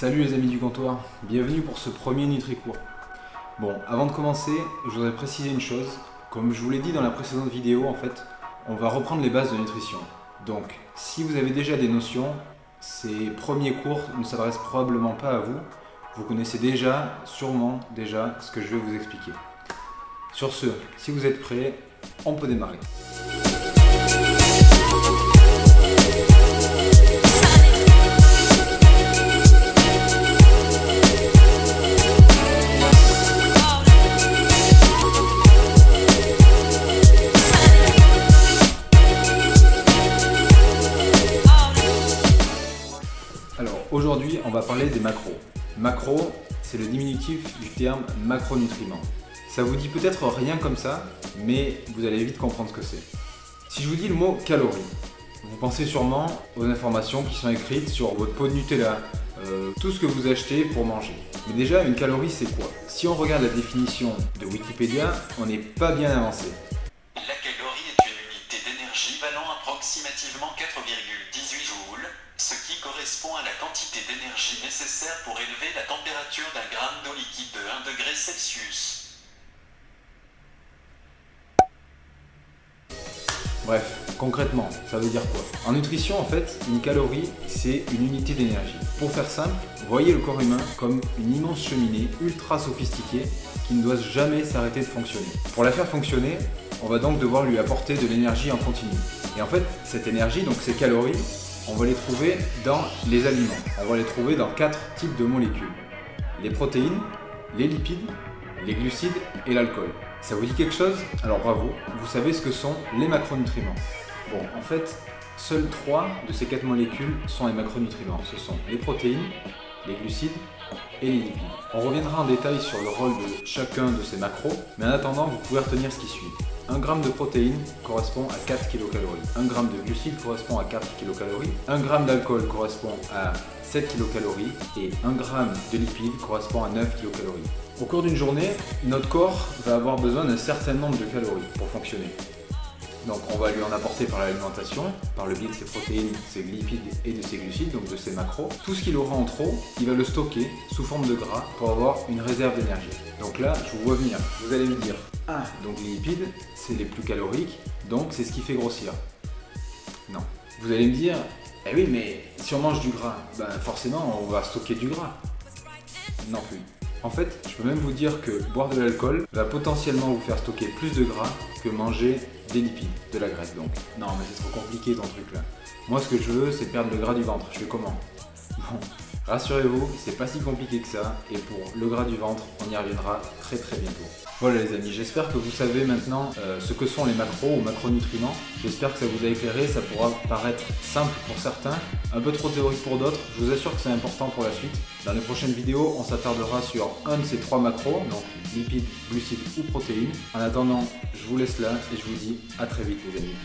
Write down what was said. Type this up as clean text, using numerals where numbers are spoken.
Salut les amis du comptoir, bienvenue pour ce premier Nutri-cours. Bon, avant de commencer, je voudrais préciser une chose. Comme je vous l'ai dit dans la précédente vidéo, en fait, on va reprendre les bases de nutrition. Donc, si vous avez déjà des notions, ces premiers cours ne s'adressent probablement pas à vous. Vous connaissez sûrement déjà, ce que je vais vous expliquer. Sur ce, si vous êtes prêts, on peut démarrer. Alors aujourd'hui, on va parler des macros. Macro, c'est le diminutif du terme macronutriments. Ça vous dit peut-être rien comme ça, mais vous allez vite comprendre ce que c'est. Si je vous dis le mot calories, vous pensez sûrement aux informations qui sont écrites sur votre pot de Nutella, tout ce que vous achetez pour manger. Mais déjà, une calorie, c'est quoi? Si on regarde la définition de Wikipédia, on n'est pas bien avancé. La calorie est une unité d'énergie valant approximativement 4,18 joules, ce qui correspond à la quantité d'énergie nécessaire pour élever la température d'un gramme d'eau liquide de 1 degré Celsius. Bref, concrètement, ça veut dire quoi? En nutrition, en fait, une calorie, c'est une unité d'énergie. Pour faire simple, voyez le corps humain comme une immense cheminée ultra sophistiquée qui ne doit jamais s'arrêter de fonctionner. Pour la faire fonctionner, on va donc devoir lui apporter de l'énergie en continu. Et en fait, cette énergie, donc ces calories, on va les trouver dans les aliments. On va les trouver dans 4 types de molécules. Les protéines, les lipides, les glucides et l'alcool. Ça vous dit quelque chose? Alors bravo, vous savez ce que sont les macronutriments. Bon, en fait, seuls 3 de ces 4 molécules sont les macronutriments. Ce sont les protéines, les glucides et les lipides. On reviendra en détail sur le rôle de chacun de ces macros, mais en attendant, vous pouvez retenir ce qui suit. 1 g de protéines correspond à 4 kcal. 1 g de glucides correspond à 4 kcal. 1 g d'alcool correspond à 7 kcal et 1 g de lipides correspond à 9 kcal. Au cours d'une journée, notre corps va avoir besoin d'un certain nombre de calories pour fonctionner. Donc on va lui en apporter par l'alimentation, par le biais de ses protéines, ses lipides et de ses glucides, donc de ses macros. Tout ce qu'il aura en trop, il va le stocker sous forme de gras pour avoir une réserve d'énergie. Donc là, je vous vois venir. Vous allez me dire, ah, donc les lipides, c'est les plus caloriques, donc c'est ce qui fait grossir. Non. Vous allez me dire, eh oui, mais si on mange du gras, ben forcément on va stocker du gras. Non plus. En fait, je peux même vous dire que boire de l'alcool va potentiellement vous faire stocker plus de gras que manger des lipides, de la graisse donc. Non mais c'est trop compliqué ton truc là. Moi ce que je veux c'est perdre le gras du ventre, je fais comment? Bon, rassurez-vous, c'est pas si compliqué que ça et pour le gras du ventre, on y reviendra très bientôt. Voilà les amis, j'espère que vous savez maintenant ce que sont les macros ou macronutriments. J'espère que ça vous a éclairé, ça pourra paraître simple pour certains, un peu trop théorique pour d'autres. Je vous assure que c'est important pour la suite. Dans les prochaines vidéos, on s'attardera sur un de ces 3 macros, donc lipides, glucides ou protéines. En attendant, je vous laisse là et je vous dis à très vite les amis.